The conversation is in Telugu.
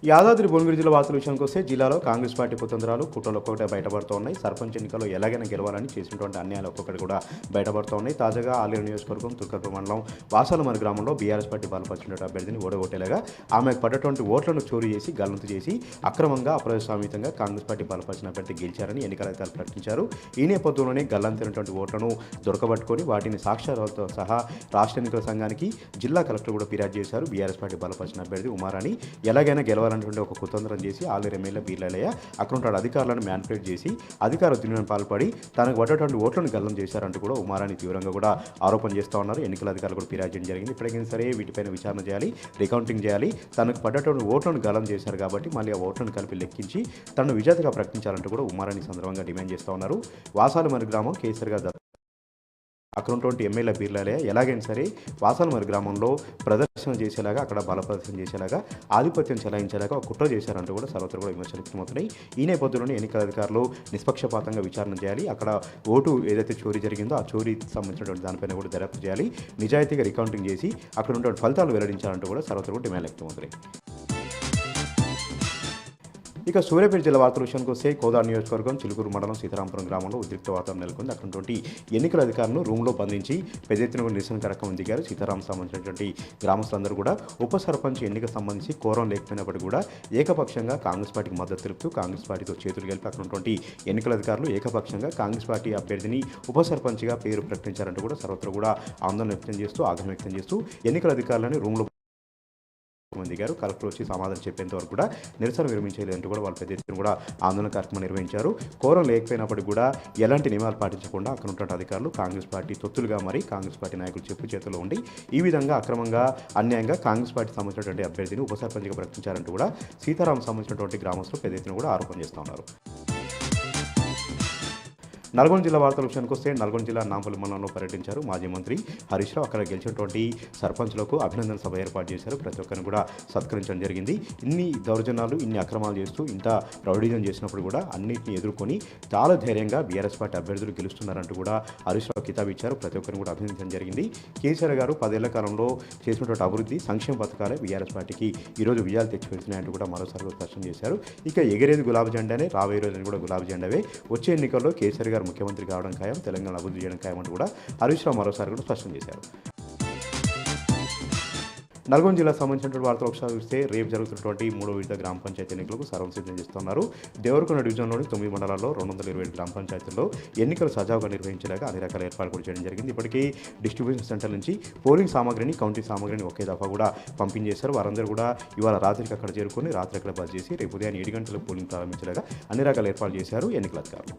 యాదాద్రి భువనగిరి జిల్లా వార్తల విషయానికి వస్తే జిల్లాలో కాంగ్రెస్ పార్టీ కుతంత్రాలు కుట్రలు ఒక్కొక్కటి బయటపడుతూ ఉన్నాయి. సర్పంచ్ ఎన్నికల్లో ఎలాగైనా గెలవాలని చేసినటువంటి అన్యాయాలు ఒక్కొక్కటి కూడా బయటపడుతూ ఉన్నాయి. తాజాగా ఆలేరు నియోజకవర్గం తుర్కపల్లి మండలం వాసాలమరి గ్రామంలో బీఆర్ఎస్ పార్టీ బలపరిచినటువంటి అభ్యర్థిని ఓడగొట్టేలాగా ఆమెకు పడ్డటువంటి ఓట్లను చోరీ చేసి గల్లంతు చేసి అక్రమంగా అప్రజాస్వామ్యంగా కాంగ్రెస్ పార్టీ బలపరిచిన అభ్యర్థి గెలిచారని ఎన్నికల అధికారులు ప్రకటించారు. ఈ నేపథ్యంలోనే గల్లంతైనటువంటి ఓట్లను దొరకబట్టుకొని వాటిని సాక్ష్యాలతో సహా రాష్ట్ర ఎన్నికల సంఘానికి జిల్లా కలెక్టర్ కూడా ఫిర్యాదు చేశారు. బీఆర్ఎస్ పార్టీ బలపరిచిన అభ్యర్థి ఉమారాణి ఎలాగైనా గెలవాలన్నటువంటి ఒక కుతంత్రం చేసి ఆలేరు ఎమ్మెల్యే బీర్లయ్య అక్కడ అధికారులను మ్యానిపులేట్ చేసి అధికార దుర్వినియోగం పాల్పడి తనకు పడ్డటువంటి ఓట్లను గల్లం చేశారంటూ కూడా ఉమారాణి తీవ్రంగా కూడా ఆరోపణ చేస్తూ ఉన్నారు. ఎన్నికల అధికారులు కూడా ఫిర్యాదు చేయడం జరిగింది. ఇప్పటికైనా సరే వీటిపైన విచారణ చేయాలి, రికౌంటింగ్ చేయాలి. తనకు పడ్డటువంటి ఓట్లను గల్లం చేశారు కాబట్టి మళ్ళీ ఆ ఓట్లను కలిపి లెక్కించి తనను విజేతగా ప్రకటించాలంటూ కూడా ఉమారాణి సందర్భంగా డిమాండ్ చేస్తూ ఉన్నారు. వాసాలమరి గ్రామం కేసరిగా అక్కడ ఉన్నటువంటి ఎమ్మెల్యే బీర్లయ్య ఎలాగైనా సరే వాసాలమరి గ్రామంలో ప్రదర్శన చేసేలాగా అక్కడ బలప్రదర్శన చేసేలాగా ఆధిపత్యం చెలాయించేలాగా కుట్ర చేశారంటూ కూడా సర్వత్రా కూడా విమర్శలు వ్యక్తమవుతున్నాయి. ఈ నేపథ్యంలోనే ఎన్నికల అధికారులు నిష్పక్షపాతంగా విచారణ చేయాలి. అక్కడ ఓటు ఏదైతే చోరీ జరిగిందో ఆ చోరీకి సంబంధించినటువంటి దానిపైన కూడా దర్యాప్తు చేయాలి. నిజాయితీగా రికౌంటింగ్ చేసి అక్కడ ఉన్నటువంటి ఫలితాలు వెల్లడించాలంటూ కూడా సర్వత్రా కూడా డిమాండ్ వ్యక్తమవుతున్నాయి. ఇక సూర్యాపేట జిల్లా వార్తల విషయానికి వస్తే కోదాడ నియోజకవర్గం చిలుకూరు మండలం సీతారాంపురం గ్రామంలో ఉద్రిక్త వాతావరణం నెలకొంది. అక్కడటువంటి ఎన్నికల అధికారులను రూమ్లో బంధించి పెద్ద ఎత్తున నిరసన కార్యక్రమం దిగారు. సీతారాం సంబంధించినటువంటి గ్రామస్తులందరూ కూడా ఉప సర్పంచ్ ఎన్నిక సంబంధించి కోరం లేకపోయినప్పటికీ కూడా ఏకపక్షంగా కాంగ్రెస్ పార్టీకి మద్దతు తెలుపుతూ కాంగ్రెస్ పార్టీతో చేతులు కలిపి అక్కడటువంటి ఎన్నికల అధికారులు ఏకపక్షంగా కాంగ్రెస్ పార్టీ అభ్యర్థిని ఉప సర్పంచ్గా పేరు ప్రకటించారంటూ కూడా సర్వత్రా కూడా ఆందోళన వ్యక్తం చేస్తూ ఆగ్రహం వ్యక్తం చేస్తూ ఎన్నికల అధికారులను రూమ్లో దిగారు. కలెక్టర్ వచ్చి సమాధానం చెప్పేంత వరకు కూడా నిరసన విరమించలేదంటూ కూడా వాళ్ళు పెద్ద ఎత్తున కూడా ఆందోళన కార్యక్రమం నిర్వహించారు. కోరం లేకపోయినప్పటికీ కూడా ఎలాంటి నియమాలు పాటించకుండా అక్కడ ఉన్నటువంటి అధికారులు కాంగ్రెస్ పార్టీ తొత్తులుగా మరి కాంగ్రెస్ పార్టీ నాయకులు చెప్పు చేతుల్లో ఉండి ఈ విధంగా అక్రమంగా అన్యాయంగా కాంగ్రెస్ పార్టీ సంబంధించినటువంటి అభ్యర్థిని ఉప సర్పంచ్గా ప్రకటించారంటూ కూడా సీతారాం సంబంధించినటువంటి గ్రామస్తులు పెద్ద ఎత్తున కూడా ఆరోపణ చేస్తూ ఉన్నారు. నల్గొండ జిల్లా వార్తల విషయానికి వస్తే నల్గొండ జిల్లా నాంపల్లి మండలంలో పర్యటించారు మాజీ మంత్రి హరీష్ రావు. అక్కడ గెలిచినటువంటి సర్పంచ్లకు అభినందన సభ ఏర్పాటు చేశారు. ప్రతి ఒక్కరిని కూడా సత్కరించడం జరిగింది. ఇన్ని దౌర్జన్యాలు ఇన్ని అక్రమాలు చేస్తూ ఇంత రౌడీజం చేసినప్పుడు కూడా అన్నింటినీ ఎదుర్కొని చాలా ధైర్యంగా బీఆర్ఎస్ పార్టీ అభ్యర్థులు గెలుస్తున్నారంటూ కూడా హరీష్ రావు కితాబు ఇచ్చారు. ప్రతి ఒక్కరిని కూడా అభినందించడం జరిగింది. కేసీఆర్ గారు 10 ఏళ్ల కాలంలో చేసినటువంటి అభివృద్ధి సంక్షేమ పథకాలే బీఆర్ఎస్ పార్టీకి ఈరోజు విజయాలు తెచ్చిపెడుతున్నాయంటూ కూడా మరోసారి స్పష్టం చేశారు. ఇక ఎగిరేది గులాబీ జెండానే, రాబోయే రోజున కూడా గులాబీ జెండావే. వచ్చే ఎన్నికల్లో కేసీఆర్ గారు ముఖ్యమంత్రి కావడం ఖాయం, తెలంగాణ అభివృద్ధి చేయడం ఖాయం అంటూ కూడా హరీష్ రావు మరోసారి కూడా స్పష్టం చేశారు. నల్గొండ జిల్లాకు సంబంధించినటువంటి వార్తలు ఒకసారి చూస్తే రేపు జరుగుతున్నటువంటి 3వ విడత గ్రామ పంచాయతీ ఎన్నికలకు సర్వం సిద్ధం చేస్తున్నారు. దేవరకొండ డివిజన్లోని 9 మండలాల్లో 227 గ్రామ పంచాయతీల్లో ఎన్నికలు సజావుగా నిర్వహించేలాగా అన్ని రకాల ఏర్పాట్లు కూడా చేయడం జరిగింది. ఇప్పటికీ డిస్ట్రిబ్యూషన్ సెంటర్ నుంచి పోలింగ్ సామాగ్రిని కౌంటింగ్ సామాగ్రిని ఒకే దఫా కూడా పంపించేశారు. వారందరూ కూడా ఇవాళ రాత్రికి అక్కడ చేరుకొని రాత్రి అక్కడ బస్ చేసి రేపు ఉదయం 7 గంటలకు పోలింగ్ ప్రారంభించేలాగా అన్ని రకాల ఏర్పాట్లు చేశారు ఎన్నికల అధికారులు.